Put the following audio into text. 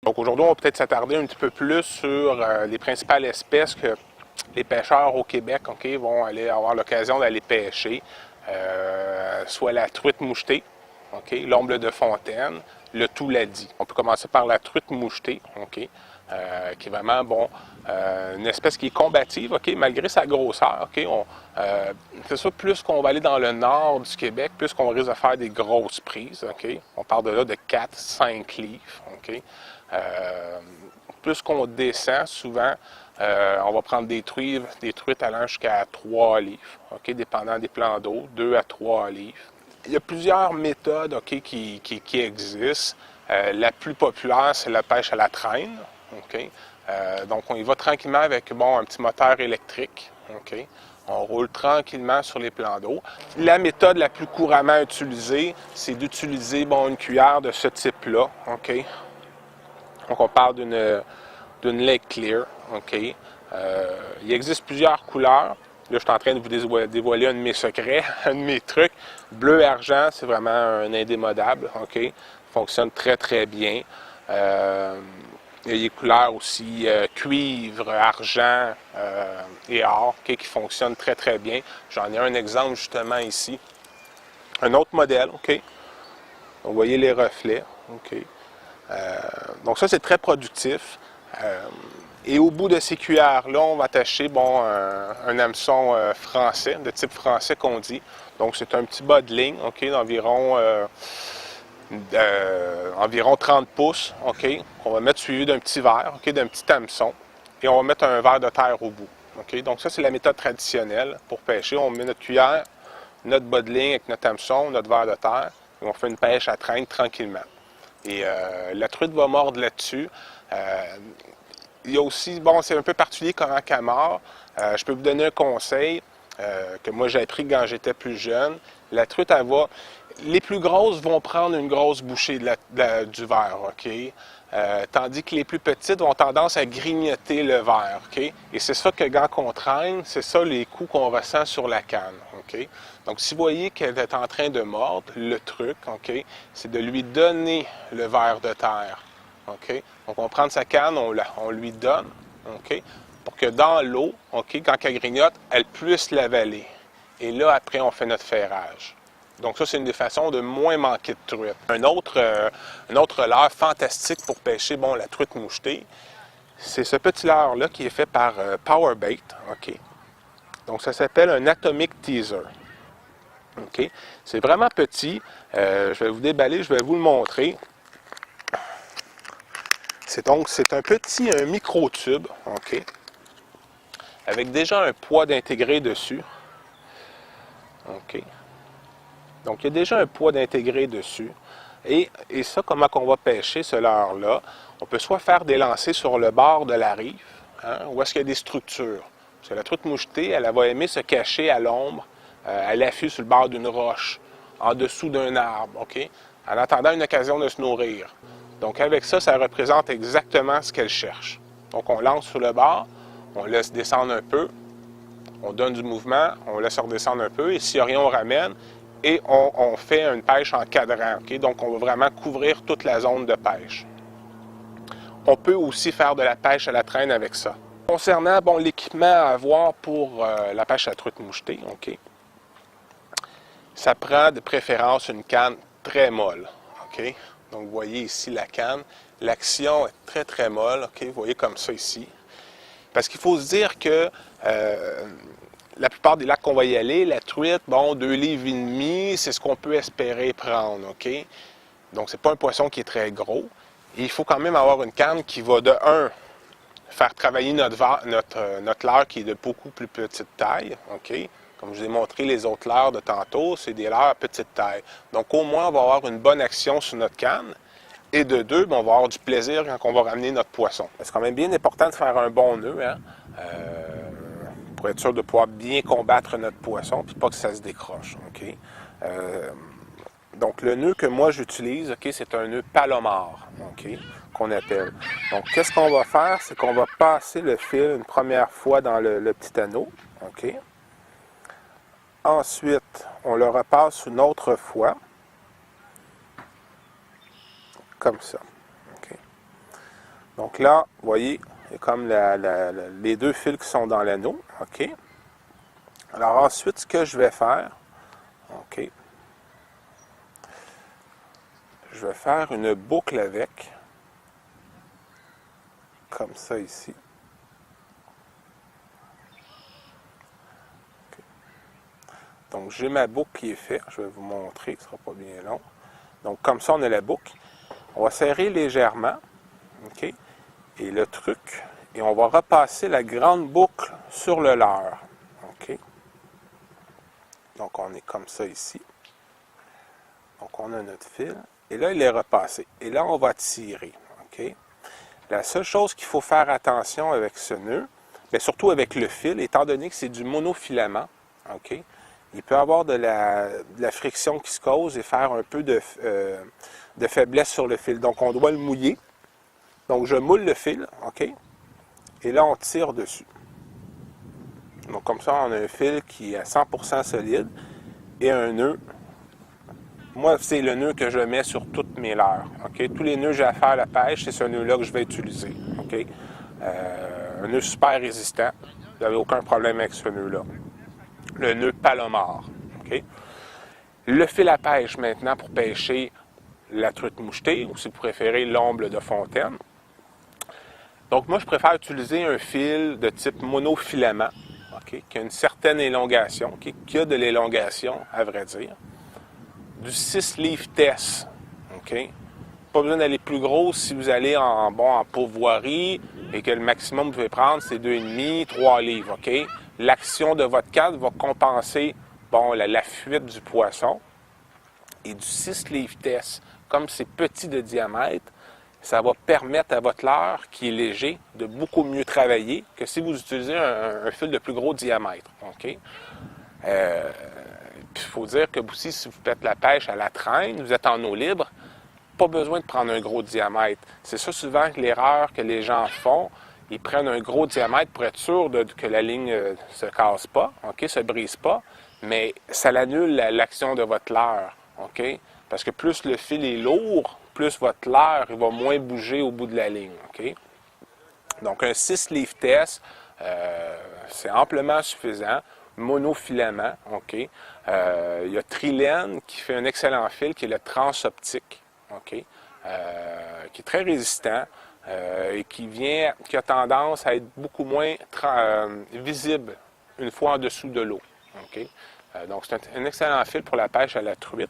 Donc aujourd'hui, on va peut-être s'attarder un petit peu plus sur les principales espèces que les pêcheurs au Québec vont aller avoir l'occasion d'aller pêcher. Soit la truite mouchetée, l'omble de fontaine, le touladi. On peut commencer par la truite mouchetée, qui est vraiment une espèce qui est combative, malgré sa grosseur. C'est ça, plus qu'on va aller dans le nord du Québec, plus qu'on risque de faire des grosses prises. On parle de là de 4-5 livres. Plus qu'on descend, souvent, on va prendre des truites allant jusqu'à 3 livres, dépendant des plans d'eau, 2 à 3 livres. Il y a plusieurs méthodes qui existent. La plus populaire, c'est la pêche à la traîne. Donc, on y va tranquillement avec un petit moteur électrique. On roule tranquillement sur les plans d'eau. La méthode la plus couramment utilisée, c'est d'utiliser une cuillère de ce type-là. Donc, on parle d'une Lake Clear. Il existe plusieurs couleurs. Là, je suis en train de vous dévoiler un de mes secrets, un de mes trucs. Bleu et argent, c'est vraiment un indémodable. Fonctionne très, très bien. Il y a des couleurs aussi cuivre, argent et or qui fonctionnent très, très bien. J'en ai un exemple justement ici. Un autre modèle. Donc, vous voyez les reflets. Donc ça, c'est très productif. Et au bout de ces cuillères-là, on va attacher un hameçon français, de type français qu'on dit. Donc c'est un petit bas de ligne, d'environ environ 30 pouces, qu'on va mettre suivi d'un petit verre, d'un petit hameçon. Et on va mettre un verre de terre au bout. Donc ça, c'est la méthode traditionnelle pour pêcher. On met notre cuillère, notre bas de ligne avec notre hameçon, notre verre de terre, et on fait une pêche à traîne tranquillement. Et la truite va mordre là-dessus. Il y a aussi, c'est un peu particulier comme un camard. Je peux vous donner un conseil que moi j'ai appris quand j'étais plus jeune. La truite, les plus grosses vont prendre une grosse bouchée du verre, tandis que les plus petites ont tendance à grignoter le verre, Et c'est ça que quand on traîne, c'est ça les coups qu'on ressent sur la canne, Donc si vous voyez qu'elle est en train de mordre, le truc, c'est de lui donner le verre de terre, Donc on prend sa canne, on lui donne, pour que dans l'eau, quand elle grignote, elle puisse l'avaler. Et là, après, on fait notre ferrage. Donc ça, c'est une des façons de moins manquer de truite. Un autre leurre fantastique pour pêcher la truite mouchetée, c'est ce petit leurre-là qui est fait par Powerbait. Donc ça s'appelle un Atomic Teaser. C'est vraiment petit. Je vais vous déballer, je vais vous le montrer. C'est un petit micro-tube, avec déjà un poids d'intégré dessus. Donc, il y a déjà un poids d'intégré dessus. Et ça, comment on va pêcher ce leurre-là? On peut soit faire des lancers sur le bord de la rive, ou est-ce qu'il y a des structures? Parce que la truite mouchetée, elle va aimer se cacher à l'ombre, à l'affût sur le bord d'une roche, en dessous d'un arbre, en attendant une occasion de se nourrir. Donc, avec ça, ça représente exactement ce qu'elle cherche. Donc, on lance sur le bord, on laisse descendre un peu, on donne du mouvement, on laisse redescendre un peu, et s'il n'y a rien, on ramène, et on fait une pêche en cadran. Donc, on va vraiment couvrir toute la zone de pêche. On peut aussi faire de la pêche à la traîne avec ça. Concernant l'équipement à avoir pour la pêche à la truite mouchetée, ça prend de préférence une canne très molle. Donc, vous voyez ici la canne. L'action est très, très molle. Vous voyez comme ça ici. Parce qu'il faut se dire que la plupart des lacs qu'on va y aller, la truite, 2 livres et demi, c'est ce qu'on peut espérer prendre, Donc, c'est pas un poisson qui est très gros. Et il faut quand même avoir une canne qui va, de un, faire travailler notre leurre qui est de beaucoup plus petite taille, Comme je vous ai montré les autres leurres de tantôt, c'est des leurres à petite taille. Donc, au moins, on va avoir une bonne action sur notre canne. Et de deux, on va avoir du plaisir quand on va ramener notre poisson. C'est quand même bien important de faire un bon nœud, pour être sûr de pouvoir bien combattre notre poisson, puis pas que ça se décroche. Donc, le nœud que moi j'utilise, c'est un nœud palomar, qu'on appelle. Donc, qu'est-ce qu'on va faire? C'est qu'on va passer le fil une première fois dans le petit anneau, Ensuite, on le repasse une autre fois, comme ça. Donc là, vous voyez, il y a comme les deux fils qui sont dans l'anneau. OK. Alors ensuite, ce que je vais faire, OK, je vais faire une boucle avec, comme ça ici. OK. Donc j'ai ma boucle qui est faite, je vais vous montrer, ce ne sera pas bien long. Donc comme ça, on a la boucle. On va serrer légèrement, OK, et le truc, et on va repasser la grande boucle sur le leurre. OK. Donc on est comme ça ici. Donc on a notre fil. Et là, il est repassé. Et là, on va tirer. OK? La seule chose qu'il faut faire attention avec ce nœud, mais surtout avec le fil, étant donné que c'est du monofilament, OK? Il peut y avoir de la friction qui se cause et faire un peu de faiblesse sur le fil. Donc on doit le mouiller. Donc je moule le fil, OK? Et là, on tire dessus. Donc comme ça, on a un fil qui est à 100% solide et un nœud. Moi, c'est le nœud que je mets sur toutes mes leurres. Okay? Tous les nœuds que j'ai à faire à la pêche, c'est ce nœud-là que je vais utiliser. Okay? Un nœud super résistant. Vous n'avez aucun problème avec ce nœud-là. Le nœud Palomar. Okay? Le fil à pêche maintenant pour pêcher la truite mouchetée, ou si vous préférez l'omble de fontaine. Donc moi, je préfère utiliser un fil de type monofilament, okay? Qui a une certaine élongation, okay? Qui a de l'élongation, à vrai dire. Du 6 livres test. OK? Pas besoin d'aller plus gros si vous allez en pourvoirie et que le maximum que vous pouvez prendre, c'est 2,5, 3 livres. OK? L'action de votre cadre va compenser la fuite du poisson. Et du 6 livres test, comme c'est petit de diamètre, ça va permettre à votre leurre, qui est léger, de beaucoup mieux travailler que si vous utilisez un fil de plus gros diamètre. OK? Il faut dire que aussi, si vous faites la pêche à la traîne, vous êtes en eau libre, pas besoin de prendre un gros diamètre. C'est ça souvent l'erreur que les gens font. Ils prennent un gros diamètre pour être sûr que la ligne ne se casse pas, OK, se brise pas, mais ça annule l'action de votre leurre. OK? Parce que plus le fil est lourd, plus votre leurre va moins bouger au bout de la ligne. OK? Donc un 6 livres test, c'est amplement suffisant. Monofilament, OK. Il y a Trilène qui fait un excellent fil, qui est le transoptique, OK. Qui est très résistant et qui a tendance à être beaucoup moins visible une fois en dessous de l'eau, OK. Donc c'est un excellent fil pour la pêche à la truite.